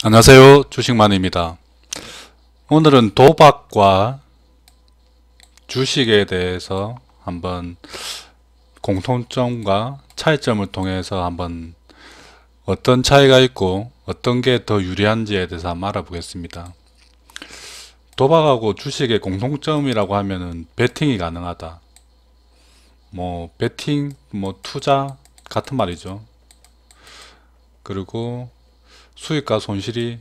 안녕하세요. 주식만입니다. 오늘은 도박과 주식에 대해서 한번 공통점과 차이점을 통해서 한번 어떤 차이가 있고 어떤 게 더 유리한지에 대해서 한번 알아보겠습니다. 도박하고 주식의 공통점이라고 하면은 베팅이 가능하다. 베팅, 투자 같은 말이죠. 그리고 수익과 손실이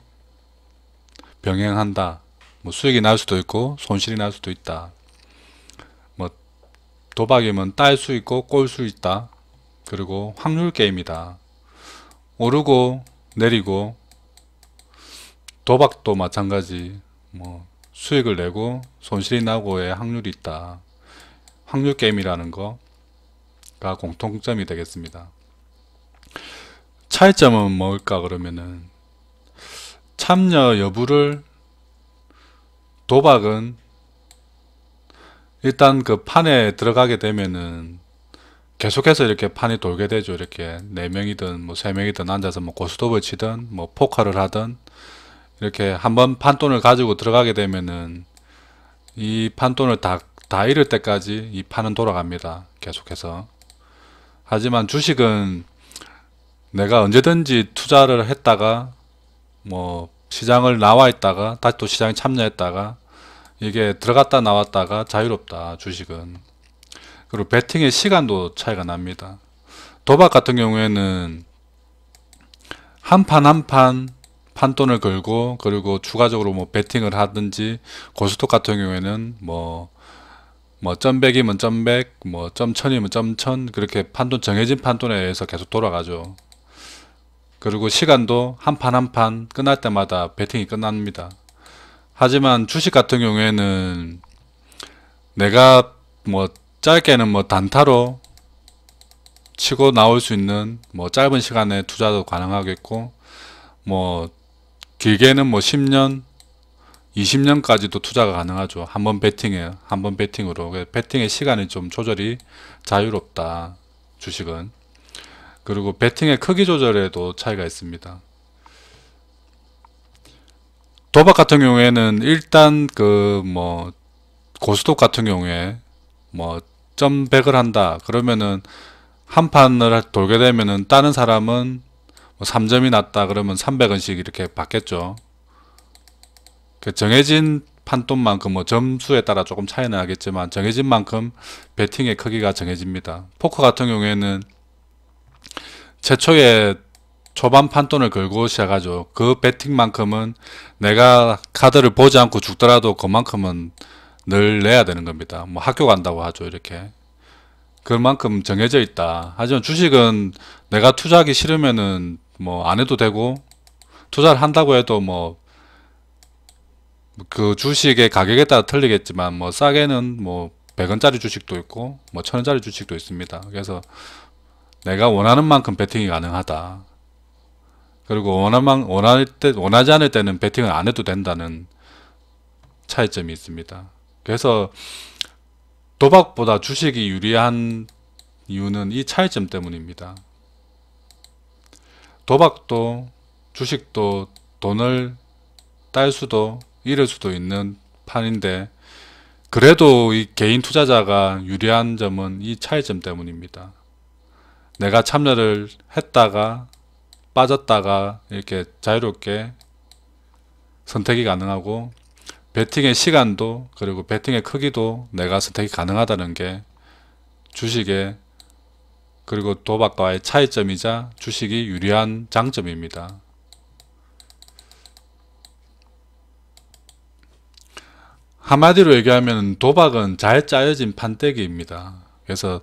병행한다. 수익이 날 수도 있고 손실이 날 수도 있다. 도박이면 딸 수 있고 꼴 수 있다. 그리고 확률 게임이다. 오르고 내리고, 도박도 마찬가지 수익을 내고 손실이 나고의 확률이 있다. 확률 게임이라는 거가 공통점이 되겠습니다. 차이점은 뭘까 그러면은, 참여 여부를, 도박은 일단 그 판에 들어가게 되면은 계속해서 이렇게 판이 돌게 되죠. 이렇게 4명이든 3명이든 앉아서 고스톱을 치든 포커를 하든, 이렇게 한번 판돈을 가지고 들어가게 되면은 이 판돈을 다 잃을 때까지 이 판은 돌아갑니다. 계속해서. 하지만 주식은 내가 언제든지 투자를 했다가 시장을 나와 있다가 다시 또 시장에 참여했다가 이게 들어갔다 나왔다가 자유롭다. 주식은. 그리고 베팅의 시간도 차이가 납니다. 도박 같은 경우에는 한 판 한 판 판돈을 걸고, 그리고 추가적으로 베팅을 하든지, 고스톱 같은 경우에는 점백이면 점백, 점천이면 점천, 그렇게 판돈, 정해진 판돈에 의해서 계속 돌아가죠. 그리고 시간도 한 판 한 판 끝날 때마다 베팅이 끝납니다. 하지만 주식 같은 경우에는 내가 짧게는 단타로 치고 나올 수 있는 짧은 시간에 투자도 가능하겠고, 길게는 10년, 20년까지도 투자가 가능하죠. 한 번 베팅으로. 베팅의 시간이 좀 조절이 자유롭다. 주식은. 그리고 베팅의 크기 조절에도 차이가 있습니다. 도박 같은 경우에는 일단 고스톱 같은 경우에 점백을 한다 그러면은, 한 판을 돌게 되면은 다른 사람은 3점이 났다 그러면 300원씩 이렇게 받겠죠. 정해진 판돈만큼 점수에 따라 조금 차이는 나겠지만 정해진 만큼 베팅의 크기가 정해집니다. 포커 같은 경우에는 최초에 초반 판돈을 걸고 시작하죠. 그 베팅만큼은 내가 카드를 보지 않고 죽더라도 그만큼은 늘 내야 되는 겁니다. 학교 간다고 하죠. 이렇게. 그만큼 정해져 있다. 하지만 주식은 내가 투자하기 싫으면은 안 해도 되고, 투자를 한다고 해도 그 주식의 가격에 따라 틀리겠지만 싸게는 100원짜리 주식도 있고 1000원짜리 주식도 있습니다. 그래서 내가 원하는 만큼 베팅이 가능하다. 그리고 원하지 않을 때는 베팅을 안 해도 된다는 차이점이 있습니다. 그래서 도박보다 주식이 유리한 이유는 이 차이점 때문입니다. 도박도 주식도 돈을 딸 수도 잃을 수도 있는 판인데, 그래도 이 개인 투자자가 유리한 점은 이 차이점 때문입니다. 내가 참여를 했다가 빠졌다가 이렇게 자유롭게 선택이 가능하고, 베팅의 시간도 그리고 베팅의 크기도 내가 선택이 가능하다는 게 주식의, 그리고 도박과의 차이점이자 주식이 유리한 장점입니다. 한마디로 얘기하면 도박은 잘 짜여진 판때기입니다. 그래서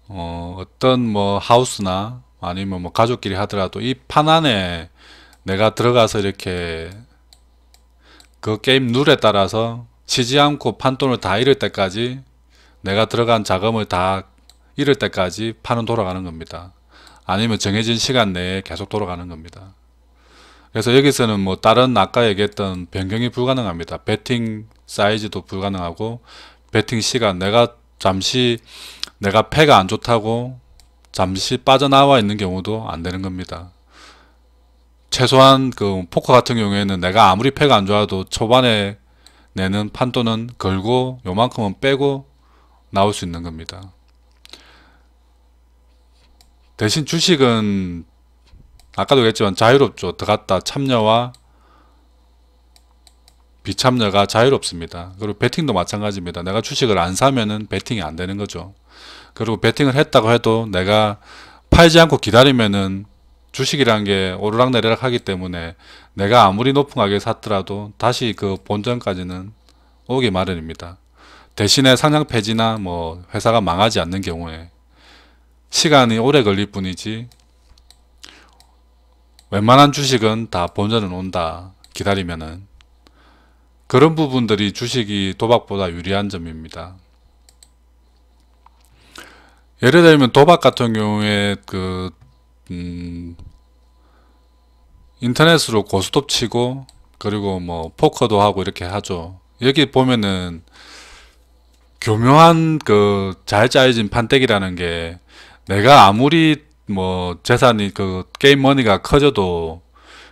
어떤 하우스나 아니면 가족끼리 하더라도 이 판 안에 내가 들어가서 이렇게 그 게임 룰에 따라서 치지 않고 판돈을 다 잃을 때까지, 내가 들어간 자금을 다 잃을 때까지 판은 돌아가는 겁니다. 아니면 정해진 시간 내에 계속 돌아가는 겁니다. 그래서 여기서는 다른 아까 얘기했던 변경이 불가능합니다. 베팅 사이즈도 불가능하고, 베팅 시간, 내가 패가 안 좋다고 잠시 빠져나와 있는 경우도 안 되는 겁니다. 최소한 그 포커 같은 경우에는 내가 아무리 패가 안 좋아도 초반에 내는 판도는 걸고 요만큼은 빼고 나올 수 있는 겁니다. 대신 주식은 아까도 얘기했지만 자유롭죠. 들어갔다 참여와 비참여가 자유롭습니다. 그리고 베팅도 마찬가지입니다. 내가 주식을 안 사면은 베팅이 안 되는 거죠. 그리고 베팅을 했다고 해도 내가 팔지 않고 기다리면은 주식이란 게 오르락내리락 하기 때문에 내가 아무리 높은 가격에 샀더라도 다시 그 본전까지는 오기 마련입니다. 대신에 상장 폐지나 뭐 회사가 망하지 않는 경우에 시간이 오래 걸릴 뿐이지 웬만한 주식은 다 본전은 온다. 기다리면은. 그런 부분들이 주식이 도박보다 유리한 점입니다. 예를 들면 도박 같은 경우에 인터넷으로 고스톱 치고 그리고 뭐 포커도 하고 이렇게 하죠. 여기 보면은 교묘한 잘 짜여진 판때기라는 게 내가 아무리 뭐 재산이 게임 머니가 커져도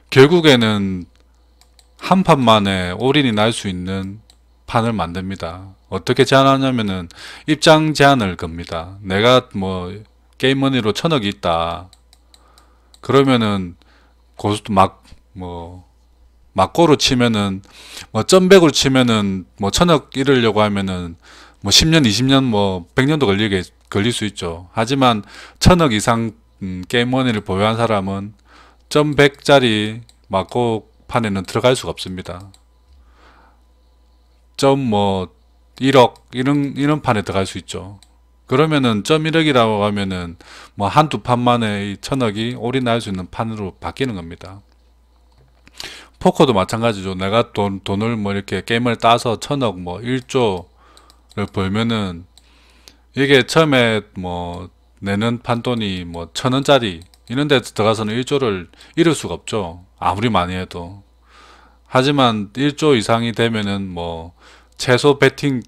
결국에는 한 판만에 올인이 날 수 있는 판을 만듭니다. 어떻게 제한하냐면은 입장 제한을 겁니다. 내가 뭐 게임 머니로 1000억이 있다. 그러면은 고스톱 막고로 치면은 뭐 점백으로 치면은 뭐 1000억 잃으려고 하면은 뭐 10년, 20년, 뭐 100년도 걸릴 수 있죠. 하지만 1000억 이상 게임 머니를 보유한 사람은 점 100짜리 막고 판에는 들어갈 수가 없습니다. 점 뭐 1억 이런 판에 들어갈 수 있죠. 그러면은 점 1억이라고 하면은 뭐 한두 판 만에 이 1000억이 올인할 수 있는 판으로 바뀌는 겁니다. 포커도 마찬가지죠. 내가 돈을 뭐 이렇게 게임을 따서 1000억 뭐 1조를 벌면은 이게 처음에 뭐 내는 판돈이 뭐 1000원짜리 이런 데 들어가서는 1조를 잃을 수가 없죠. 아무리 많이 해도. 하지만 1조 이상이 되면은 뭐 최소 베팅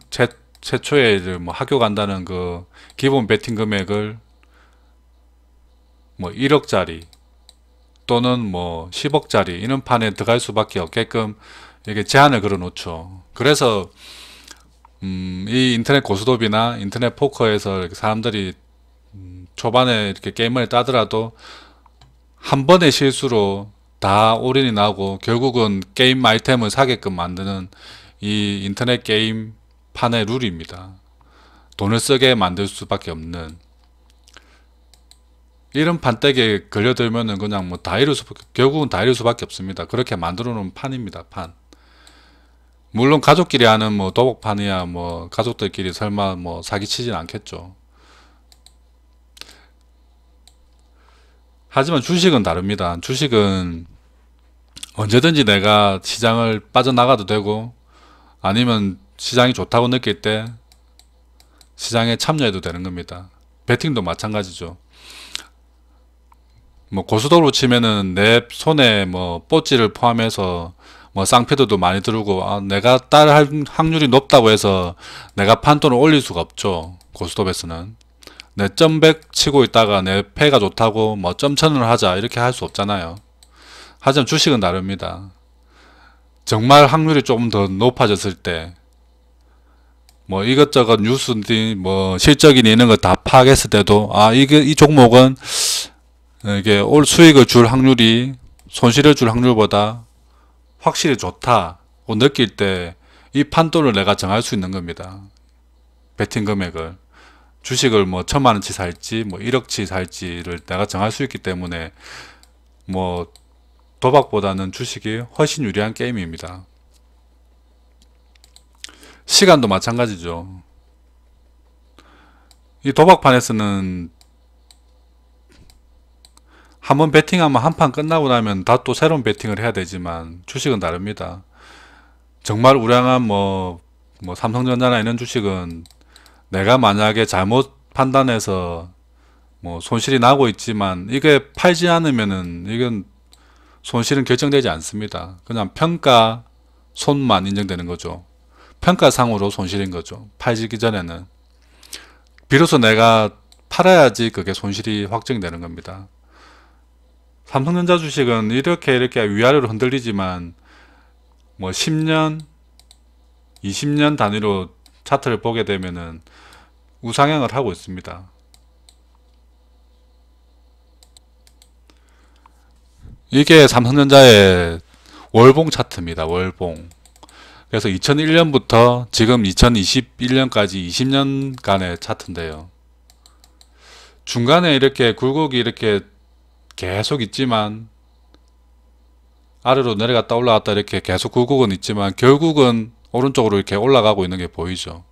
최초에 뭐 학교 간다는 그 기본 베팅 금액을 뭐 1억짜리 또는 뭐 10억짜리 이런 판에 들어갈 수밖에 없게끔 이게 제한을 걸어 놓죠. 그래서 이 인터넷 고스톱이나 인터넷 포커에서 사람들이 초반에 이렇게 게임을 따더라도 한 번의 실수로 다 올인이 나고 결국은 게임 아이템을 사게끔 만드는 이 인터넷 게임 판의 룰입니다. 돈을 쓰게 만들 수밖에 없는 이런 판때기에 걸려들면은 그냥 뭐 결국은 다 잃을 수밖에 없습니다. 그렇게 만들어 놓은 판입니다. 판. 물론 가족끼리 하는 뭐 도박판이야 뭐 가족들끼리 설마 뭐 사기치진 않겠죠. 하지만 주식은 다릅니다. 주식은 언제든지 내가 시장을 빠져나가도 되고 아니면 시장이 좋다고 느낄 때 시장에 참여해도 되는 겁니다. 베팅도 마찬가지죠. 뭐 고스톱으로 치면은 내 손에 뭐 뽀찌를 포함해서 뭐 쌍피드도 많이 들고 내가 따를 확률이 높다고 해서 내가 판돈을 올릴 수가 없죠. 고스톱에서는 내 점백 치고 있다가 내 패가 좋다고 뭐 점천을 하자 이렇게 할 수 없잖아요. 하지만 주식은 다릅니다. 정말 확률이 조금 더 높아졌을 때 뭐 이것저것 뉴스 뭐 실적이니 이런 거 다 파악했을 때도 이 종목은 이게 올 수익을 줄 확률이 손실을 줄 확률보다 확실히 좋다고 느낄 때 이 판돈을 내가 정할 수 있는 겁니다. 베팅 금액을 주식을 뭐 1000만원치 살지 뭐 1억치 살지를 내가 정할 수 있기 때문에 뭐 도박보다는 주식이 훨씬 유리한 게임입니다. 시간도 마찬가지죠. 이 도박판에서는 한번 베팅하면 한 판 끝나고 나면 다 또 새로운 베팅을 해야 되지만 주식은 다릅니다. 정말 우량한 뭐 삼성전자나 이런 주식은 내가 만약에 잘못 판단해서 뭐 손실이 나고 있지만 이게 팔지 않으면은 이건 손실은 결정되지 않습니다. 그냥 평가 손만 인정되는 거죠. 평가상으로 손실인 거죠. 팔기 전에는. 비로소 내가 팔아야지 그게 손실이 확정되는 겁니다. 삼성전자 주식은 이렇게 위아래로 흔들리지만 뭐 10년, 20년 단위로 차트를 보게 되면은 우상향을 하고 있습니다. 이게 삼성전자의 월봉 차트입니다. 월봉. 그래서 2001년부터 지금 2021년까지 20년간의 차트인데요. 중간에 이렇게 굴곡이 이렇게 계속 있지만 아래로 내려갔다 올라갔다 이렇게 계속 굴곡은 있지만 결국은 오른쪽으로 이렇게 올라가고 있는 게 보이죠.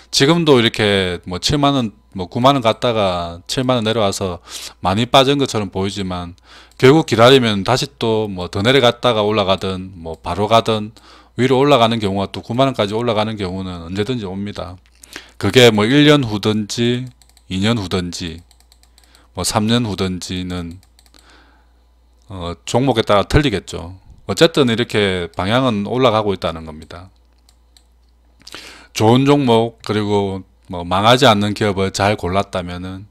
지금도 이렇게 뭐 7만원, 뭐 9만원 갔다가 7만원 내려와서 많이 빠진 것처럼 보이지만 결국 기다리면 다시 또 뭐 더 내려갔다가 올라가든 뭐 바로 가든 위로 올라가는 경우가 또 9만원까지 올라가는 경우는 언제든지 옵니다. 그게 뭐 1년 후든지 2년 후든지 뭐 3년 후든지는 종목에 따라 틀리겠죠. 어쨌든 이렇게 방향은 올라가고 있다는 겁니다. 좋은 종목 그리고 뭐 망하지 않는 기업을 잘 골랐다면은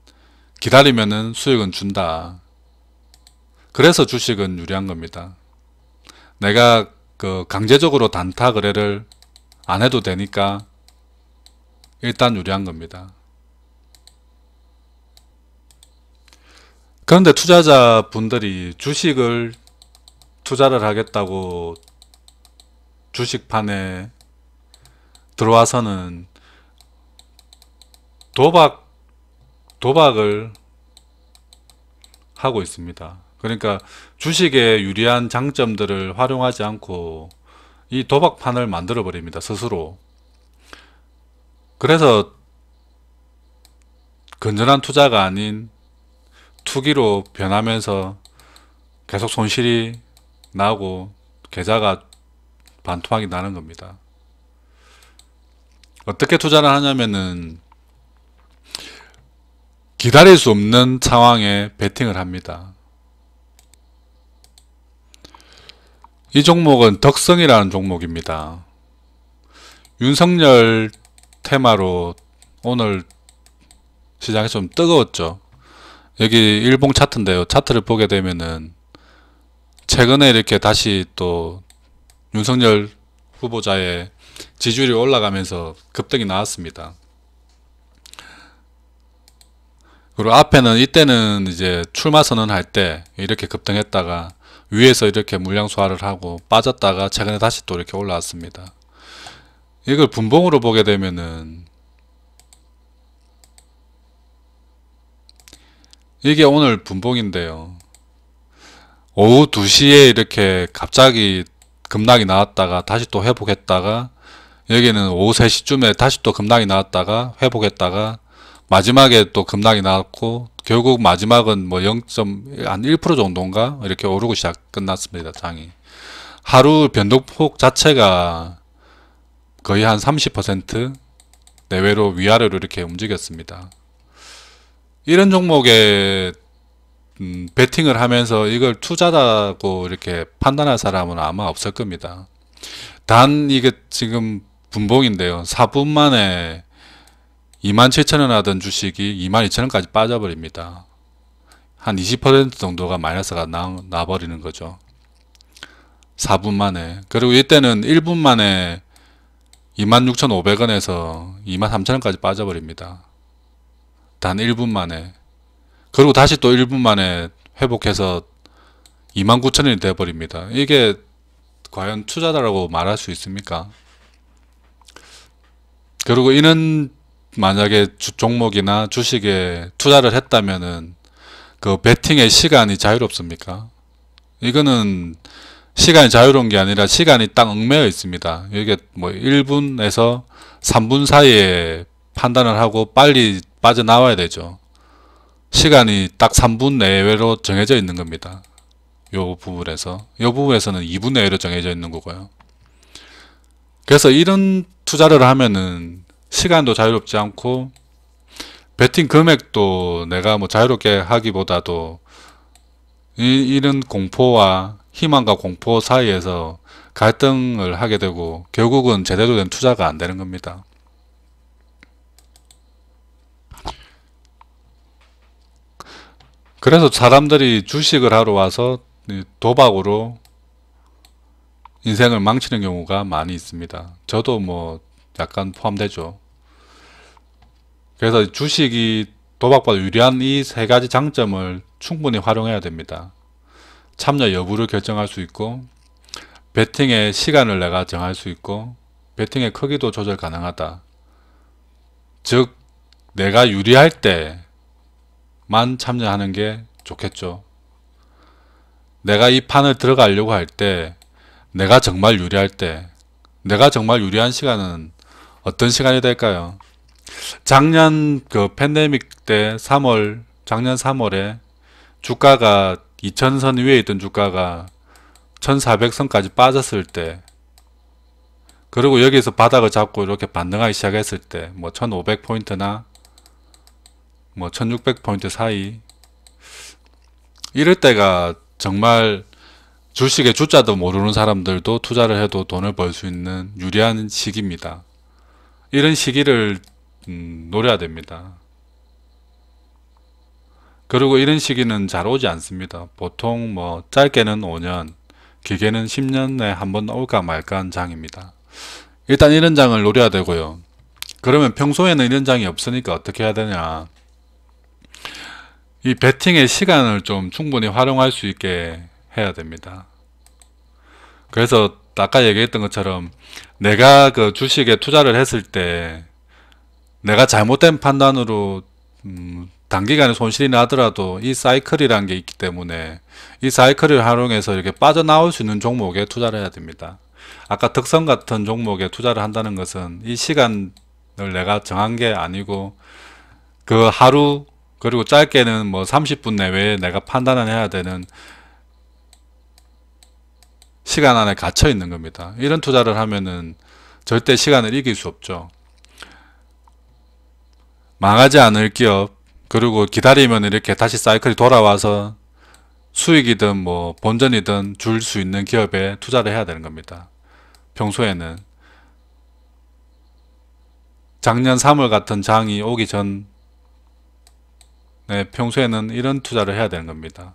기다리면은 수익은 준다. 그래서 주식은 유리한 겁니다. 내가 그 강제적으로 단타 거래를 안 해도 되니까 일단 유리한 겁니다. 그런데 투자자분들이 주식을 투자를 하겠다고 주식판에 들어와서는 도박을 하고 있습니다. 그러니까 주식의 유리한 장점들을 활용하지 않고 이 도박판을 만들어 버립니다. 스스로. 그래서 건전한 투자가 아닌 투기로 변하면서 계속 손실이 나고 계좌가 반토막이 나는 겁니다. 어떻게 투자를 하냐면은 기다릴 수 없는 상황에 베팅을 합니다. 이 종목은 덕성이라는 종목입니다. 윤석열 테마로 오늘 시장이 좀 뜨거웠죠. 여기 일봉 차트인데요. 차트를 보게 되면은 최근에 이렇게 다시 또 윤석열 후보자의 지지율이 올라가면서 급등이 나왔습니다. 그리고 앞에는 이때는 이제 출마 선언할 때 이렇게 급등했다가 위에서 이렇게 물량 소화를 하고 빠졌다가 최근에 다시 또 이렇게 올라왔습니다. 이걸 분봉으로 보게 되면은 이게 오늘 분봉인데요. 오후 2시에 이렇게 갑자기 급락이 나왔다가 다시 또 회복했다가 여기는 오후 3시쯤에 다시 또 급락이 나왔다가 회복했다가 마지막에 또 급락이 나왔고 결국 마지막은 뭐 0.1% 정도인가 이렇게 오르고 끝났습니다. 장이. 하루 변동폭 자체가 거의 한 30% 내외로 위아래로 이렇게 움직였습니다. 이런 종목에 베팅을 하면서 이걸 투자다고 이렇게 판단할 사람은 아마 없을 겁니다. 단 이게 지금 분봉인데요. 4분 만에 27,000원 하던 주식이 22,000원까지 빠져버립니다. 한 20% 정도가 마이너스가 나버리는 거죠. 4분 만에. 그리고 이때는 1분 만에 26,500원에서 23,000원까지 빠져버립니다. 단 1분 만에. 그리고 다시 또 1분 만에 회복해서 29,000원이 되어버립니다. 이게 과연 투자다라고 말할 수 있습니까? 그리고 이는 만약에 종목이나 주식에 투자를 했다면은 그 베팅의 시간이 자유롭습니까? 이거는 시간이 자유로운 게 아니라 시간이 딱 얽매여 있습니다. 이게 뭐 1분에서 3분 사이에 판단을 하고 빨리 빠져나와야 되죠. 시간이 딱 3분 내외로 정해져 있는 겁니다. 요 부분에서는 2분 내외로 정해져 있는 거고요. 그래서 이런 투자를 하면은 시간도 자유롭지 않고 베팅 금액도 내가 뭐 자유롭게 하기보다도 이런 공포와 희망과 공포 사이에서 갈등을 하게 되고 결국은 제대로 된 투자가 안 되는 겁니다. 그래서 사람들이 주식을 하러 와서 도박으로 인생을 망치는 경우가 많이 있습니다. 저도 뭐 약간 포함되죠. 그래서 주식이 도박보다 유리한 이 세 가지 장점을 충분히 활용해야 됩니다. 참여 여부를 결정할 수 있고, 베팅의 시간을 내가 정할 수 있고, 베팅의 크기도 조절 가능하다. 즉 내가 유리할 때만 참여하는 게 좋겠죠. 내가 이 판을 들어가려고 할 때, 내가 정말 유리할 때, 내가 정말 유리한 시간은 어떤 시간이 될까요? 작년 그 팬데믹 때 작년 3월에 주가가 2000선 위에 있던 주가가 1400선까지 빠졌을 때, 그리고 여기서 바닥을 잡고 이렇게 반등하기 시작했을 때, 뭐 1500포인트나 뭐 1600포인트 사이, 이럴 때가 정말 주식의 주자도 모르는 사람들도 투자를 해도 돈을 벌 수 있는 유리한 시기입니다. 이런 시기를 노려야 됩니다. 그리고 이런 시기는 잘 오지 않습니다. 보통 뭐 짧게는 5년, 길게는 10년에 한 번 올까 말까 한 장입니다. 일단 이런 장을 노려야 되고요. 그러면 평소에는 이런 장이 없으니까 어떻게 해야 되냐, 이 베팅의 시간을 좀 충분히 활용할 수 있게 해야 됩니다. 그래서 아까 얘기했던 것처럼 내가 그 주식에 투자를 했을 때 내가 잘못된 판단으로 단기간에 손실이 나더라도 이 사이클이라는 게 있기 때문에 이 사이클을 활용해서 이렇게 빠져나올 수 있는 종목에 투자를 해야 됩니다. 아까 특성 같은 종목에 투자를 한다는 것은 이 시간을 내가 정한 게 아니고 그 하루, 그리고 짧게는 뭐 30분 내외에 내가 판단을 해야 되는 시간 안에 갇혀 있는 겁니다. 이런 투자를 하면은 절대 시간을 이길 수 없죠. 망하지 않을 기업, 그리고 기다리면 이렇게 다시 사이클이 돌아와서 수익이든 뭐 본전이든 줄 수 있는 기업에 투자를 해야 되는 겁니다. 평소에는 작년 3월 같은 장이 오기 전에 평소에는 이런 투자를 해야 되는 겁니다.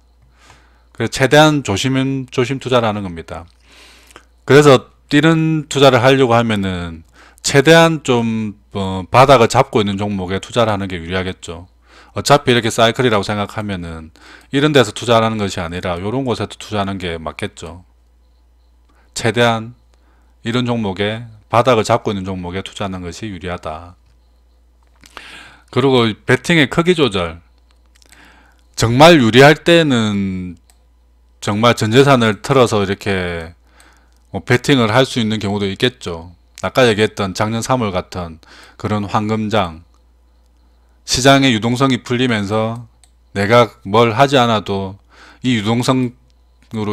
그래서 최대한 조심 투자를 하는 겁니다. 그래서 이런 투자를 하려고 하면은 최대한 좀 바닥을 잡고 있는 종목에 투자를 하는 게 유리하겠죠. 어차피 이렇게 사이클이라고 생각하면은 이런 데서 투자하는 것이 아니라 이런 곳에서 투자하는 게 맞겠죠. 최대한 이런 종목에, 바닥을 잡고 있는 종목에 투자하는 것이 유리하다. 그리고 베팅의 크기 조절, 정말 유리할 때는 정말 전 재산을 틀어서 이렇게 베팅을 할 수 있는 경우도 있겠죠. 아까 얘기했던 작년 3월 같은 그런 황금장, 시장의 유동성이 풀리면서 내가 뭘 하지 않아도 이 유동성으로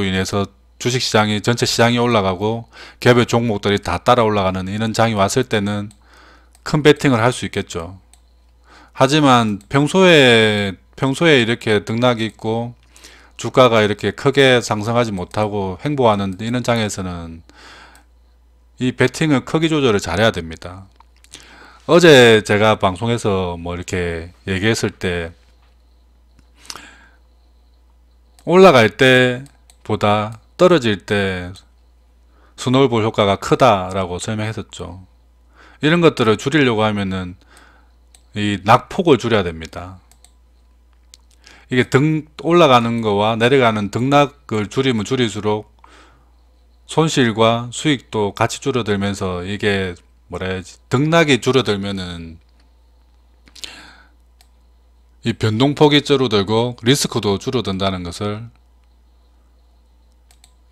인해서 주식시장이, 전체 시장이 올라가고 개별 종목들이 다 따라 올라가는 이런 장이 왔을 때는 큰 베팅을 할 수 있겠죠. 하지만 평소에 이렇게 등락이 있고 주가가 이렇게 크게 상승하지 못하고 횡보하는 이런 장에서는 이 베팅을 크기 조절을 잘해야 됩니다. 어제 제가 방송에서 뭐 이렇게 얘기했을 때 올라갈 때보다 떨어질 때 스노우볼 효과가 크다라고 설명했었죠. 이런 것들을 줄이려고 하면은 이 낙폭을 줄여야 됩니다. 이게 올라가는 거와 내려가는 등락을 줄이면 줄일수록 손실과 수익도 같이 줄어들면서, 이게 뭐라 해야지, 등락이 줄어들면은 이 변동폭이 줄어들고 리스크도 줄어든다는 것을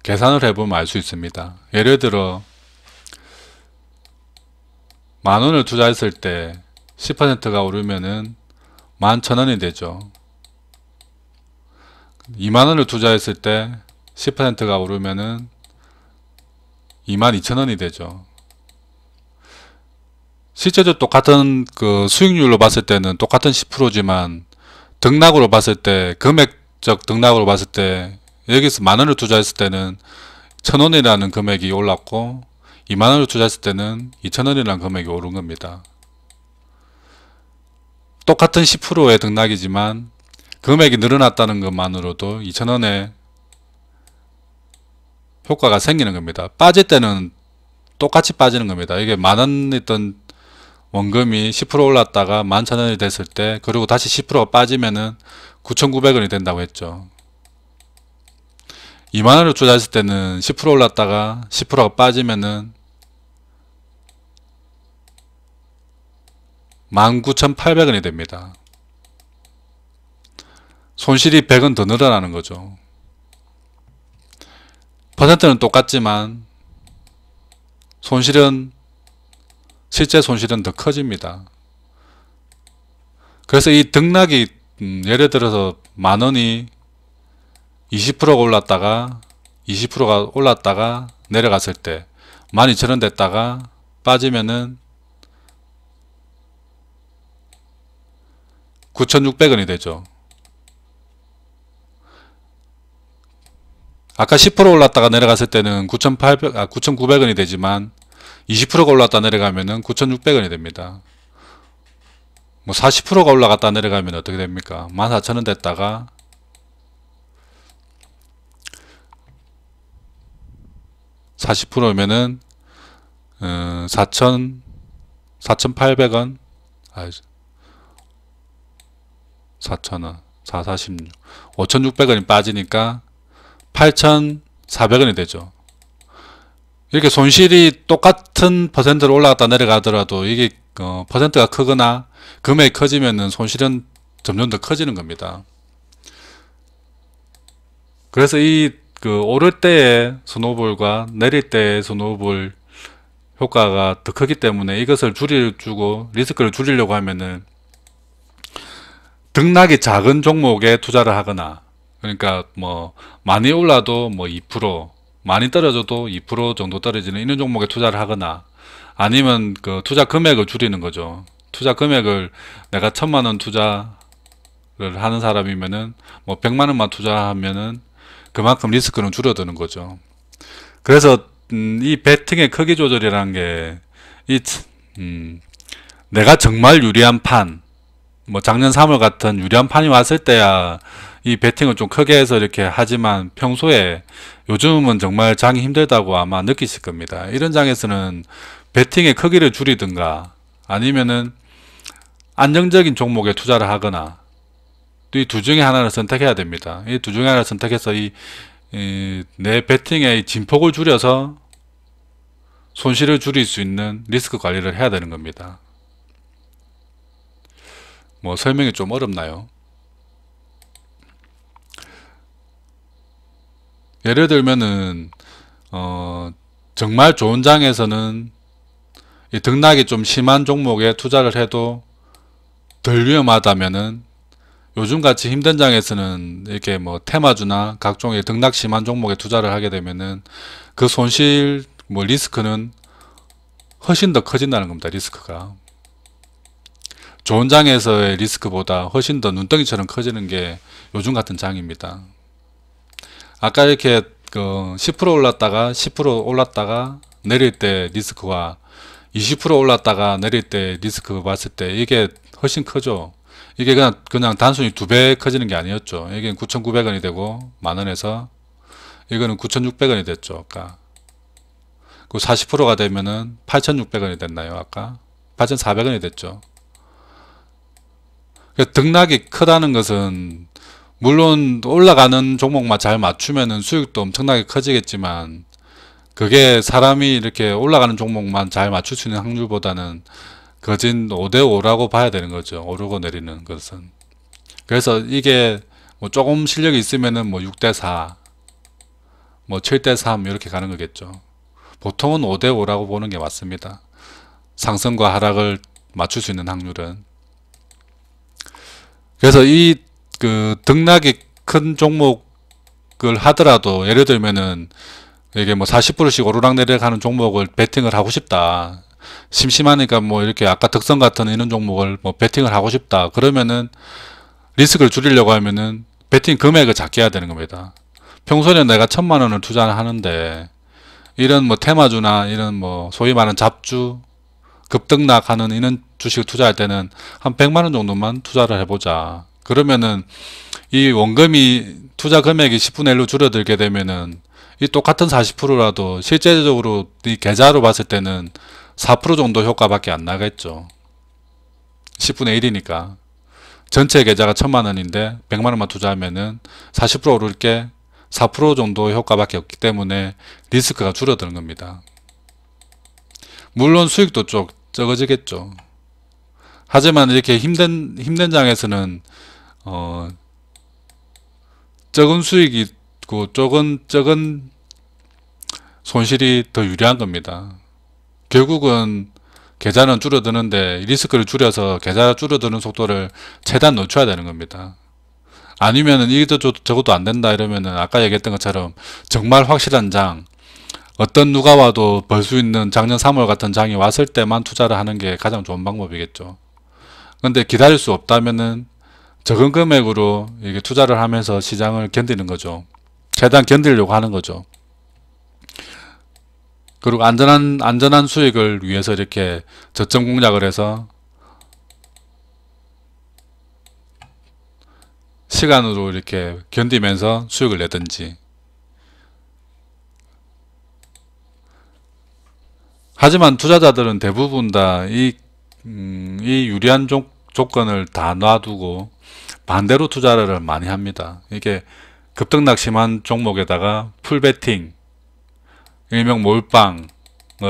계산을 해보면 알 수 있습니다. 예를 들어 10,000원을 투자했을 때 10%가 오르면은 11,000원이 되죠. 20,000원을 투자했을 때 10%가 오르면은 22,000원이 되죠. 실제로 똑같은 그 수익률로 봤을 때는 똑같은 10%지만 등락으로 봤을 때, 금액적 등락으로 봤을 때 여기서 10,000원을 투자했을 때는 1,000원이라는 금액이 올랐고 20,000원을 투자했을 때는 2,000원이라는 금액이 오른 겁니다. 똑같은 10%의 등락이지만 금액이 늘어났다는 것만으로도 2,000원의 효과가 생기는 겁니다. 빠질 때는 똑같이 빠지는 겁니다. 이게 10,000원 있던 원금이 10% 올랐다가 11,000원이 됐을 때, 그리고 다시 10%가 빠지면은 9,900원이 된다고 했죠. 20,000원을 투자했을 때는 10% 올랐다가 10%가 빠지면은 19,800원이 됩니다. 손실이 100원 더 늘어나는 거죠. 퍼센트는 똑같지만 실제 손실은 더 커집니다. 그래서 이 등락이 예를 들어서 10,000원이 20%가 올랐다가 20%가 올랐다가 내려갔을 때 12,000원 됐다가 빠지면은 9,600원이 되죠. 아까 10% 올랐다가 내려갔을 때는 9,900원이 되지만 20%가 올랐다 내려가면은 9,600원이 됩니다. 뭐 40%가 올라갔다 내려가면 어떻게 됩니까? 14,000원 됐다가 40%면은 4,800원, 4,000원, 446, 5,600원이 빠지니까 8,400원이 되죠. 이렇게 손실이 똑같은 퍼센트로 올라갔다 내려가더라도 이게 퍼센트가 크거나 금액이 커지면은 손실은 점점 더 커지는 겁니다. 그래서 오를 때의 스노우볼과 내릴 때의 스노우볼 효과가 더 크기 때문에 이것을 줄여주고 리스크를 줄이려고 하면은 등락이 작은 종목에 투자를 하거나, 그러니까 뭐 많이 올라도 뭐 2%, 많이 떨어져도 2% 정도 떨어지는 이런 종목에 투자를 하거나, 아니면 그 투자 금액을 줄이는 거죠. 투자 금액을 내가 1,000,000원 투자를 하는 사람이면은 뭐 100만원만 투자하면은 그만큼 리스크는 줄어드는 거죠. 그래서 이 베팅의 크기 조절이라는 게 내가 정말 유리한 판, 뭐 작년 3월 같은 유리한 판이 왔을 때야 이 베팅을 좀 크게 해서 이렇게 하지만, 평소에 요즘은 정말 장이 힘들다고 아마 느끼실 겁니다. 이런 장에서는 베팅의 크기를 줄이든가 아니면은 안정적인 종목에 투자를 하거나, 이 두 중에 하나를 선택해야 됩니다. 이 두 중에 하나를 선택해서 내 베팅의 진폭을 줄여서 손실을 줄일 수 있는 리스크 관리를 해야 되는 겁니다. 뭐 설명이 좀 어렵나요? 예를 들면은 정말 좋은 장에서는 이 등락이 좀 심한 종목에 투자를 해도 덜 위험하다면은, 요즘같이 힘든 장에서는 이렇게 뭐 테마주나 각종의 등락 심한 종목에 투자를 하게 되면은 그 손실 리스크는 훨씬 더 커진다는 겁니다. 리스크가 좋은 장에서의 리스크보다 훨씬 더 눈덩이처럼 커지는 게 요즘 같은 장입니다. 아까 이렇게 10% 올랐다가 10% 올랐다가 내릴 때 리스크와 20% 올랐다가 내릴 때 리스크 봤을 때 이게 훨씬 크죠. 이게 그냥 단순히 2배 커지는 게 아니었죠. 이게 9,900원이 되고 10,000원에서 이거는 9,600원이 됐죠. 아까 그 40%가 되면은 8,600원이 됐나요? 아까 8,400원이 됐죠. 등락이 크다는 것은 물론 올라가는 종목만 잘 맞추면은 수익도 엄청나게 커지겠지만, 그게 사람이 이렇게 올라가는 종목만 잘 맞출 수 있는 확률보다는 거진 5대5라고 봐야 되는 거죠. 오르고 내리는 것은. 그래서 이게 뭐 조금 실력이 있으면은 뭐 6대4, 뭐 7대3 이렇게 가는 거겠죠. 보통은 5대5라고 보는 게 맞습니다. 상승과 하락을 맞출 수 있는 확률은. 그래서 등락이 큰 종목을 하더라도, 예를 들면은 이게 뭐 40%씩 오르락내리락 하는 종목을 베팅을 하고 싶다. 심심하니까 뭐 이렇게 아까 덕선 같은 이런 종목을 뭐 베팅을 하고 싶다. 그러면은 리스크를 줄이려고 하면은 베팅 금액을 작게 해야 되는 겁니다. 평소에는 내가 1,000만원을 투자를 하는데, 이런 뭐 테마주나 이런 뭐 소위 말하는 잡주, 급등락하는 이런 주식을 투자할 때는 한 100만원 정도만 투자를 해보자. 그러면은 이 원금이 투자 금액이 10분의 1로 줄어들게 되면은 이 똑같은 40%라도 실제적으로 이 계좌로 봤을 때는 4% 정도 효과밖에 안 나겠죠. 10분의 1이니까. 전체 계좌가 1000만원인데 100만원만 투자하면은 40% 오를 게 4% 정도 효과밖에 없기 때문에 리스크가 줄어드는 겁니다. 물론 수익도 좀 적어지겠죠. 하지만 이렇게 힘든 장에서는 적은 수익이 있고 적은 손실이 더 유리한 겁니다. 결국은 계좌는 줄어드는데 리스크를 줄여서 계좌 줄어드는 속도를 최대한 늦춰야 되는 겁니다. 아니면은 이것도 저것도 안 된다 이러면은 아까 얘기했던 것처럼 정말 확실한 장, 어떤 누가 와도 벌 수 있는 작년 3월 같은 장이 왔을 때만 투자를 하는 게 가장 좋은 방법이겠죠. 근데 기다릴 수 없다면은 적은 금액으로 이게 투자를 하면서 시장을 견디는 거죠. 최대한 견디려고 하는 거죠. 그리고 안전한 수익을 위해서 이렇게 저점 공략을 해서 시간으로 이렇게 견디면서 수익을 내든지. 하지만 투자자들은 대부분 다 이 유리한 조건을 다 놔두고 반대로 투자를 많이 합니다. 이게 급등락 심한 종목에다가 풀베팅, 일명 몰빵을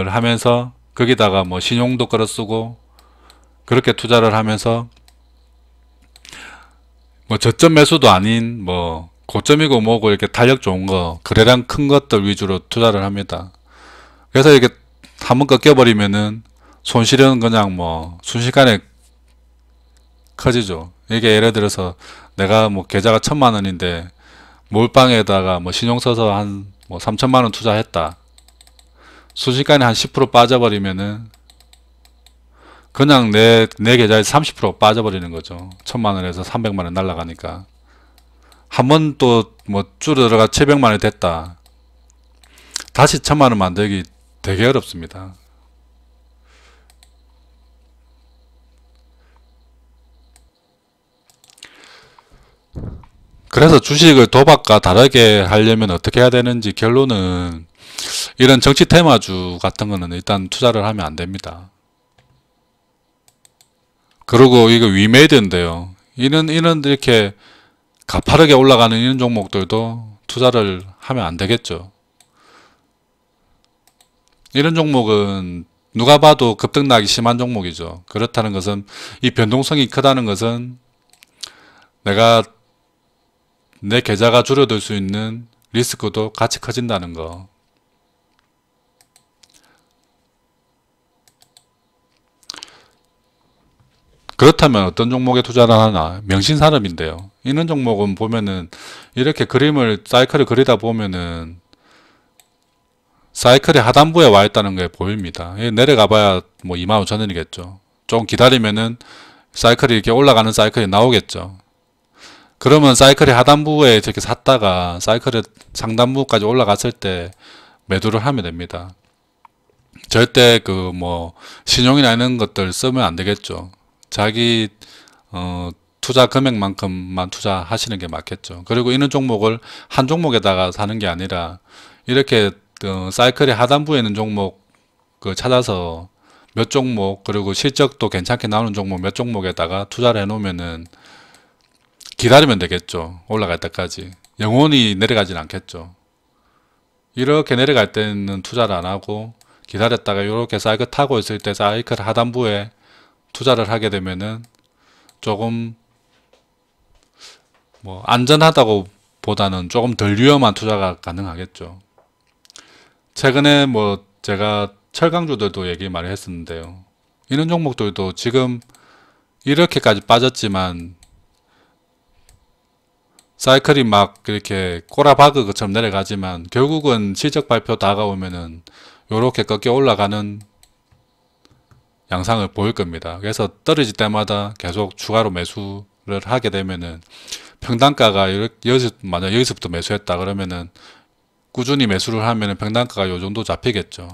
하면서 거기다가 뭐 신용도 끌어쓰고 그렇게 투자를 하면서 뭐 저점 매수도 아닌 뭐 고점이고 뭐고 이렇게 탄력 좋은 거, 거래량 큰 것들 위주로 투자를 합니다. 그래서 이렇게 한번 꺾여버리면은 손실은 그냥 뭐 순식간에 커지죠. 이게 예를 들어서 내가 뭐 계좌가 1000만원인데 몰빵에다가 뭐 신용 써서 한 뭐 3000만원 투자했다. 순식간에 한 10% 빠져버리면은 그냥 내 계좌에 30% 빠져버리는 거죠. 1000만원에서 300만원 날라가니까. 한 번 또 뭐 줄어들어가 700만원이 됐다. 다시 1000만원 만들기 되게 어렵습니다. 그래서 주식을 도박과 다르게 하려면 어떻게 해야 되는지 결론은 이런 정치 테마주 같은 거는 일단 투자를 하면 안 됩니다. 그리고 이거 위메이드인데요. 이런 이렇게 가파르게 올라가는 이런 종목들도 투자를 하면 안 되겠죠. 이런 종목은 누가 봐도 급등락이 심한 종목이죠. 그렇다는 것은 이 변동성이 크다는 것은 내가 내 계좌가 줄어들 수 있는 리스크도 같이 커진다는 거. 그렇다면 어떤 종목에 투자를 하나? 명신산업인데요. 이런 종목은 보면은 이렇게 사이클을 그리다 보면은 사이클의 하단부에 와 있다는 게 보입니다. 내려가 봐야 뭐 25,000원이겠죠. 좀 기다리면은 사이클이 이렇게 올라가는 사이클이 나오겠죠. 그러면 사이클의 하단부에 이렇게 샀다가 사이클의 상단부까지 올라갔을 때 매도를 하면 됩니다. 절대 그 뭐 신용이나 이런 것들 쓰면 안 되겠죠. 자기 투자 금액만큼만 투자하시는 게 맞겠죠. 그리고 이런 종목을 한 종목에다가 사는 게 아니라 이렇게 사이클의 하단부에 있는 종목 찾아서 몇 종목, 그리고 실적도 괜찮게 나오는 종목 몇 종목에다가 투자를 해 놓으면은 기다리면 되겠죠. 올라갈 때까지. 영원히 내려가진 않겠죠. 이렇게 내려갈 때는 투자를 안 하고 기다렸다가 이렇게 사이클 타고 있을 때 사이클 하단부에 투자를 하게 되면은 조금 뭐 안전하다고 보다는 조금 덜 위험한 투자가 가능하겠죠. 최근에 뭐 제가 철강주들도 얘기 많이 했었는데요. 이런 종목들도 지금 이렇게까지 빠졌지만 사이클이 막 이렇게 꼬라박으처럼 내려가지만 결국은 실적 발표 다가오면은 요렇게 꺾여 올라가는 양상을 보일 겁니다. 그래서 떨어질 때마다 계속 추가로 매수를 하게 되면은 평단가가 만약 여기서부터 매수했다 그러면은 꾸준히 매수를 하면은 평단가가 요 정도 잡히겠죠.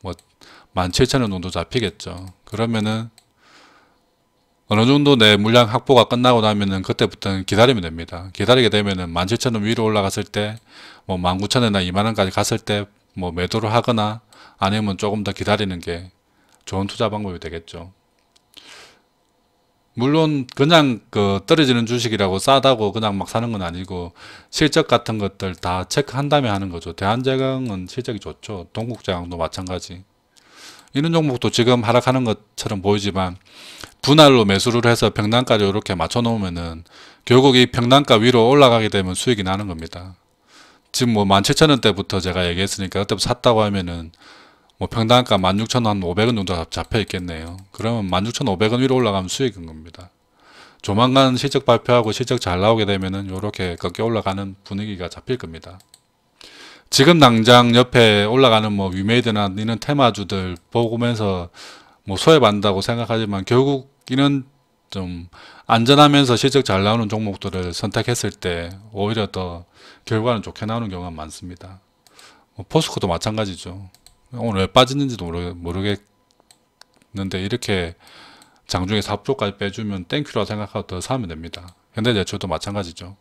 뭐 17,000원 정도 잡히겠죠. 그러면은 어느 정도 내 물량 확보가 끝나고 나면은 그때부터는 기다리면 됩니다. 기다리게 되면은 17,000원 위로 올라갔을 때, 뭐 19,000원이나 20,000원까지 갔을 때 뭐 매도를 하거나 아니면 조금 더 기다리는 게 좋은 투자 방법이 되겠죠. 물론 그냥 그 떨어지는 주식이라고 싸다고 그냥 막 사는 건 아니고 실적 같은 것들 다 체크한 다음에 하는 거죠. 대한제강은 실적이 좋죠. 동국제강도 마찬가지. 이런 종목도 지금 하락하는 것처럼 보이지만 분할로 매수를 해서 평단가를 이렇게 맞춰 놓으면은 결국 이 평단가 위로 올라가게 되면 수익이 나는 겁니다. 지금 뭐 17,000원대부터 제가 얘기했으니까 그때부터 샀다고 하면은 뭐 평단가 16,500원 정도 잡혀 있겠네요. 그러면 16,500원 위로 올라가면 수익인 겁니다. 조만간 실적 발표하고 실적 잘 나오게 되면은 이렇게 꺾여 올라가는 분위기가 잡힐 겁니다. 지금 당장 옆에 올라가는 뭐 위메이드나 이런 테마주들 보면서 뭐 소외받는다고 생각하지만 결국 이런 좀 안전하면서 실적 잘 나오는 종목들을 선택했을 때 오히려 더 결과는 좋게 나오는 경우가 많습니다. 뭐 포스코도 마찬가지죠. 오늘 왜 빠졌는지도 모르겠는데 이렇게 장중에 4%까지 빼주면 땡큐라고 생각하고 더 사면 됩니다. 현대제철도 마찬가지죠.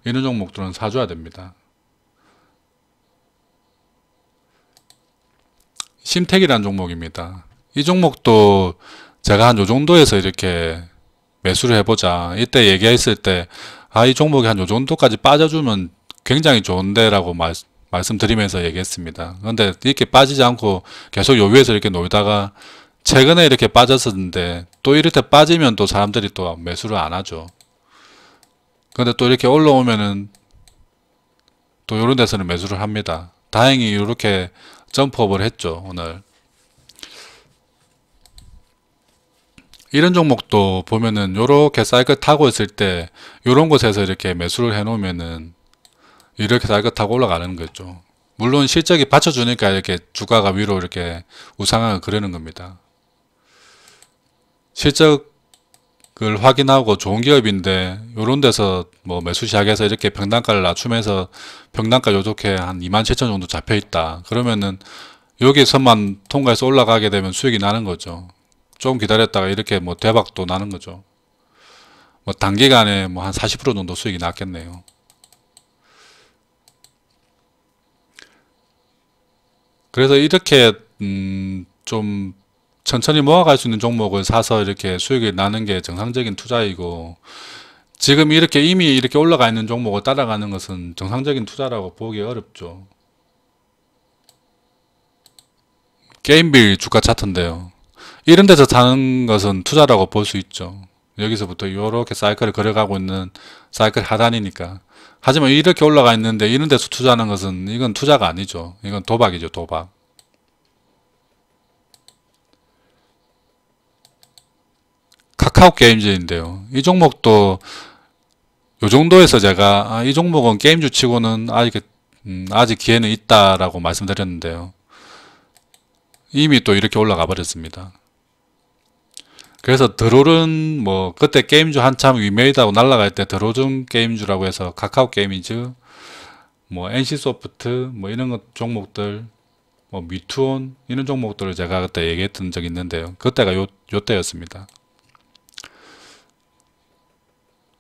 이런 종목들은 사줘야 됩니다. 심택이라는 종목입니다. 이 종목도 제가 한 요 정도에서 이렇게 매수를 해보자. 이때 얘기했을 때, 이 종목이 한 요 정도까지 빠져주면 굉장히 좋은데 라고 말씀드리면서 얘기했습니다. 그런데 이렇게 빠지지 않고 계속 요 위에서 이렇게 놀다가 최근에 이렇게 빠졌었는데 또 이렇게 빠지면 또 사람들이 또 매수를 안 하죠. 그런데 또 이렇게 올라오면은 또 이런 데서는 매수를 합니다. 다행히 이렇게 점프업을 했죠, 오늘. 이런 종목도 보면은 요렇게 사이클 타고 있을 때 요런 곳에서 이렇게 매수를 해 놓으면은 이렇게 사이클 타고 올라가는 거죠. 물론 실적이 받쳐주니까 이렇게 주가가 위로 이렇게 우상향을 그리는 겁니다. 실적을 확인하고 좋은 기업인데 요런 데서 뭐 매수 시작해서 이렇게 평단가를 낮추면서 평단가 요렇게 한 27,000 정도 잡혀 있다. 그러면은 여기서만 통과해서 올라가게 되면 수익이 나는 거죠. 좀 기다렸다가 이렇게 뭐 대박도 나는 거죠. 뭐 단기간에 뭐 한 40% 정도 수익이 났겠네요. 그래서 이렇게 좀 천천히 모아갈 수 있는 종목을 사서 이렇게 수익이 나는 게 정상적인 투자이고, 지금 이렇게 이미 이렇게 올라가 있는 종목을 따라가는 것은 정상적인 투자라고 보기 어렵죠. 게임빌 주가 차트인데요. 이런 데서 사는 것은 투자라고 볼 수 있죠. 여기서부터 이렇게 사이클을 걸어가고 있는 사이클 하단이니까. 하지만 이렇게 올라가 있는데 이런 데서 투자하는 것은 이건 투자가 아니죠. 이건 도박이죠, 도박. 카카오 게임즈인데요. 이 종목도 요 정도에서 제가 이 종목은 게임주 치고는 아직 기회는 있다라고 말씀드렸는데요. 이미 또 이렇게 올라가 버렸습니다. 그래서 드롤은 뭐 그때 게임주 한참 위메이드하고 날아갈 때 드롤은 게임주라고 해서 카카오 게임즈, 뭐 NC소프트 뭐 이런 종목들, 뭐 미투온 이런 종목들을 제가 그때 얘기했던 적이 있는데요. 그때가 요때였습니다.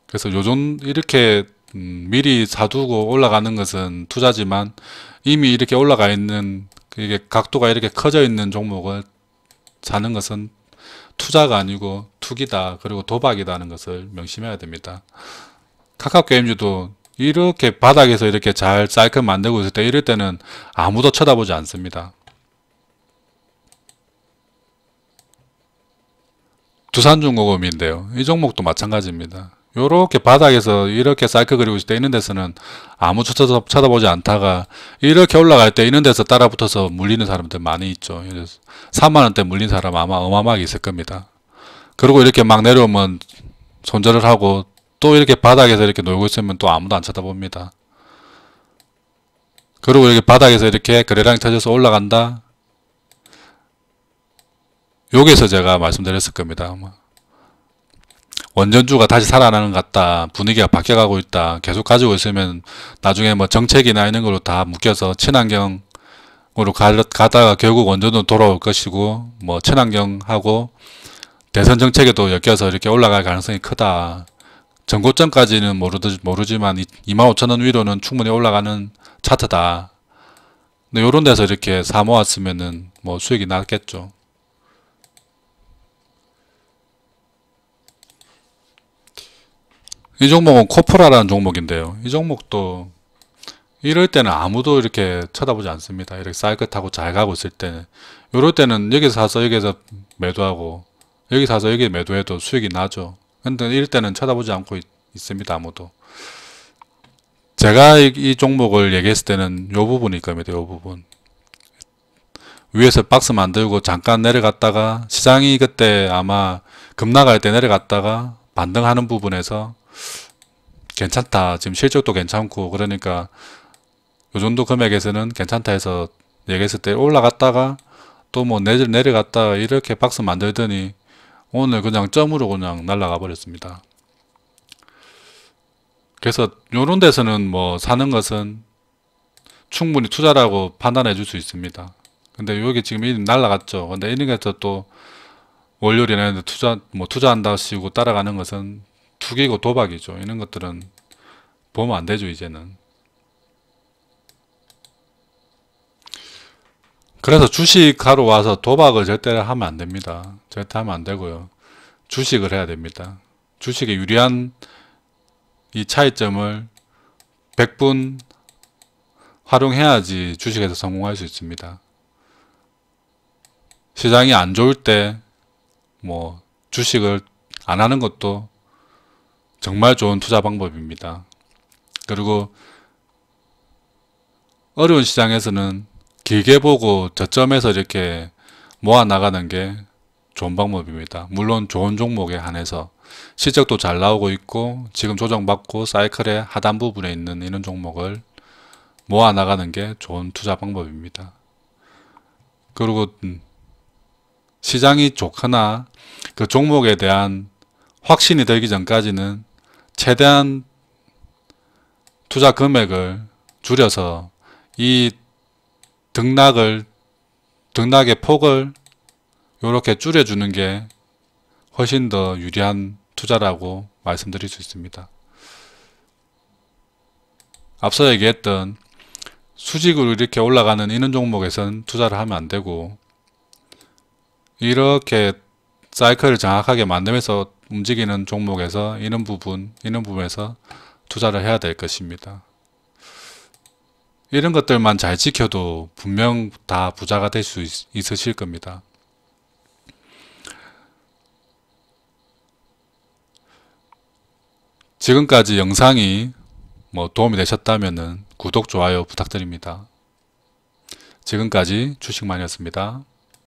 그래서 요즘 이렇게 미리 사두고 올라가는 것은 투자지만 이미 이렇게 올라가 있는, 이게 각도가 이렇게 커져 있는 종목을 사는 것은 투자가 아니고 투기다, 그리고 도박이다는 것을 명심해야 됩니다. 카카오 게임즈도 이렇게 바닥에서 이렇게 잘 사이클 만들고 있을 때, 이럴 때는 아무도 쳐다보지 않습니다. 두산중공업인데요. 이 종목도 마찬가지입니다. 요렇게 바닥에서 이렇게 사이클 그리고 있을 때 있는 데서는 아무 쳐다보지 않다가 이렇게 올라갈 때 있는 데서 따라붙어서 물리는 사람들 많이 있죠. 3만원대 물린 사람 아마 어마어마하게 있을 겁니다. 그리고 이렇게 막 내려오면 손절을 하고 또 이렇게 바닥에서 이렇게 놀고 있으면 또 아무도 안 쳐다봅니다. 그리고 이렇게 바닥에서 이렇게 거래량이 터져서 올라간다. 여기서 제가 말씀드렸을 겁니다. 원전주가 다시 살아나는 것 같다, 분위기가 바뀌어가고 있다, 계속 가지고 있으면 나중에 뭐 정책이나 이런 걸로 다 묶여서 친환경으로 가다가 결국 원전으로 돌아올 것이고, 뭐 친환경하고 대선 정책에도 엮여서 이렇게 올라갈 가능성이 크다. 전고점까지는 모르지만 25,000원 위로는 충분히 올라가는 차트다. 근데 요런 데서 이렇게 사 모았으면은 뭐 수익이 났겠죠. 이 종목은 코프라라는 종목인데요. 이 종목도 이럴 때는 아무도 이렇게 쳐다보지 않습니다. 이렇게 사이클 타고 잘 가고 있을 때는. 이럴 때는 여기서 사서 여기서 매도하고 여기 사서 여기 매도해도 수익이 나죠. 근데 이럴 때는 쳐다보지 않고 있습니다. 아무도. 제가 이 종목을 얘기했을 때는 요 부분일 겁니다. 요 부분. 위에서 박스 만들고 잠깐 내려갔다가 시장이 그때 아마 급락할 때 내려갔다가 반등하는 부분에서 괜찮다. 지금 실적도 괜찮고 그러니까 요 정도 금액에서는 괜찮다 해서 얘기했을 때 올라갔다가 또 뭐 내려갔다가 이렇게 박스 만들더니 오늘 그냥 점으로 그냥 날아가 버렸습니다. 그래서 요런 데서는 뭐 사는 것은 충분히 투자라고 판단해 줄 수 있습니다. 근데 여기 지금 이 날아갔죠. 근데 이런 게서 또 월요일에는 투자한다 시고 따라가는 것은 투기고 도박이죠. 이런 것들은 보면 안 되죠, 이제는. 그래서 주식하러 와서 도박을 절대 하면 안 됩니다. 절대 하면 안 되고요. 주식을 해야 됩니다. 주식에 유리한 이 차이점을 100분 활용해야지 주식에서 성공할 수 있습니다. 시장이 안 좋을 때 뭐 주식을 안 하는 것도 정말 좋은 투자 방법입니다. 그리고 어려운 시장에서는 길게 보고 저점에서 이렇게 모아 나가는 게 좋은 방법입니다. 물론 좋은 종목에 한해서 실적도 잘 나오고 있고 지금 조정받고 사이클의 하단 부분에 있는 이런 종목을 모아 나가는 게 좋은 투자 방법입니다. 그리고 시장이 좋거나 그 종목에 대한 확신이 들기 전까지는 최대한 투자 금액을 줄여서 이 등락의 폭을 이렇게 줄여주는 게 훨씬 더 유리한 투자라고 말씀드릴 수 있습니다. 앞서 얘기했던 수직으로 이렇게 올라가는 이런 종목에선 투자를 하면 안 되고 이렇게 사이클을 정확하게 만들면서 움직이는 종목에서 이런 부분에서 투자를 해야 될 것입니다. 이런 것들만 잘 지켜도 분명 다 부자가 될 수 있으실 겁니다. 지금까지 영상이 도움이 되셨다면 구독, 좋아요 부탁드립니다. 지금까지 주식만이었습니다.